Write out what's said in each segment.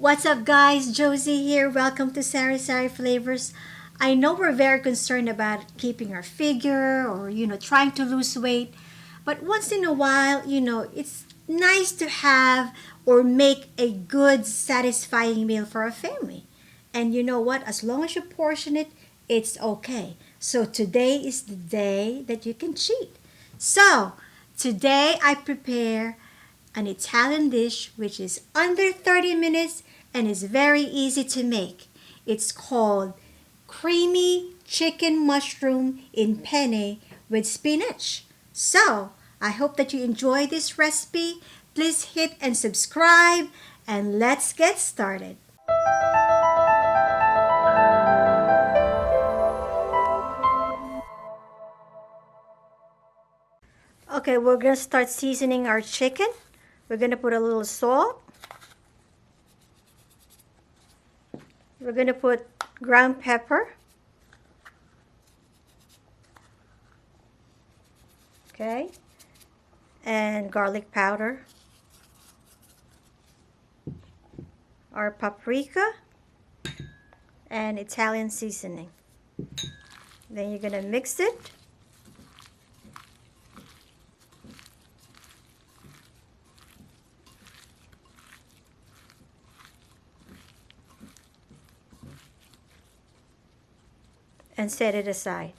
What's up, guys? Josie here. Welcome to Sari Sari Flavors. I know we're very concerned about keeping our figure or, trying to lose weight. But once in a while, it's nice to have or make a good, satisfying meal for a family. And you know what? As long as you portion it, it's okay. So today is the day that you can cheat. So today I prepare an Italian dish which is under 30 minutes and is very easy to make. It's called creamy chicken mushroom in penne with spinach. So, I hope that you enjoy this recipe. Please hit and subscribe and let's get started. Okay, we're going to start seasoning our chicken. We're going to put a little salt. We're going to put ground pepper. Okay. And garlic powder. Our paprika. And Italian seasoning. Then you're going to mix it. And set it aside.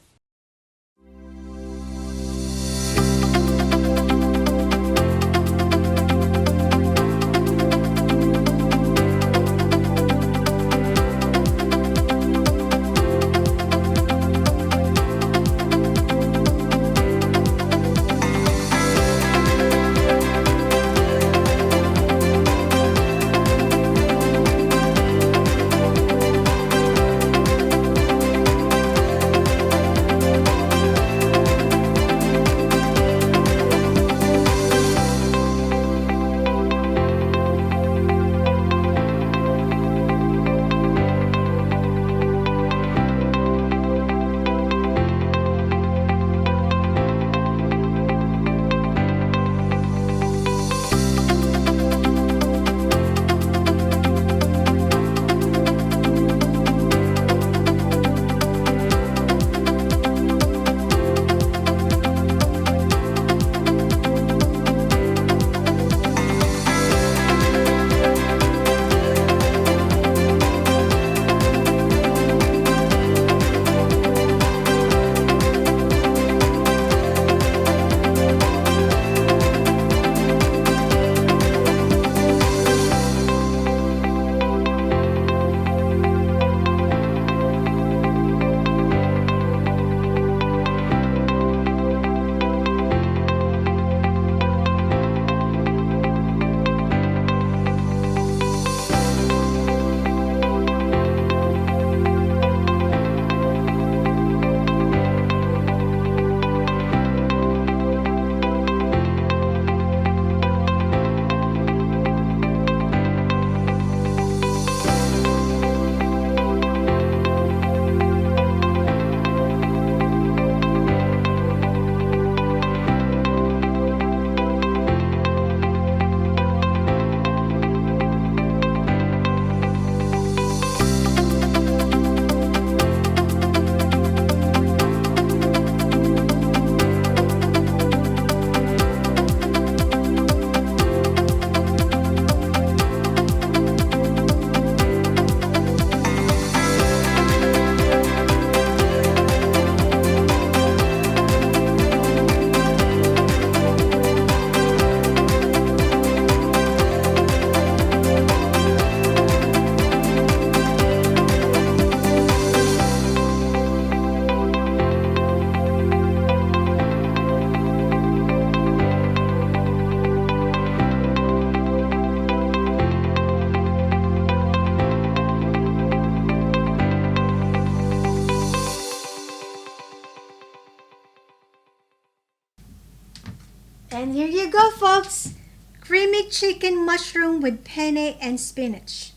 And here you go, folks. Creamy chicken mushroom with penne and spinach.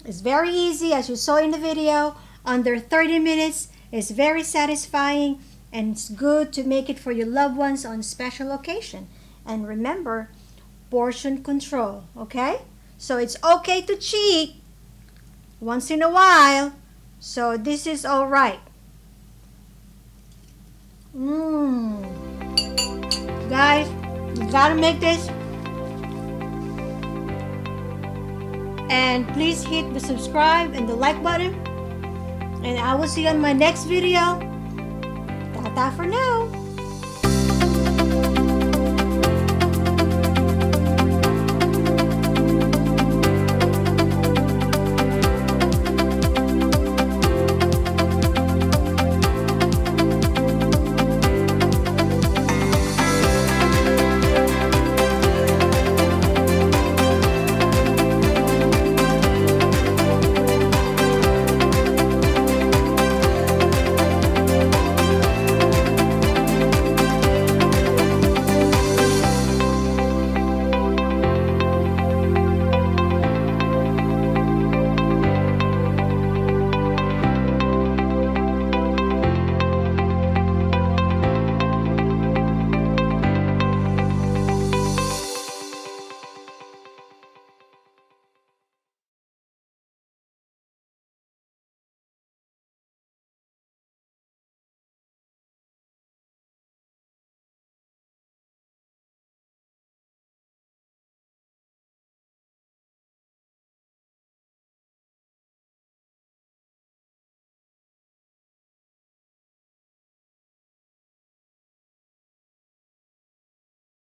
It's very easy, as you saw in the video. Under 30 minutes. It's very satisfying. And it's good to make it for your loved ones on special occasion. And remember, portion control, okay? So it's okay to cheat once in a while. So this is all right. Guys, you gotta make this. And please hit the subscribe and the like button. And I will see you on my next video. Ta-ta for now.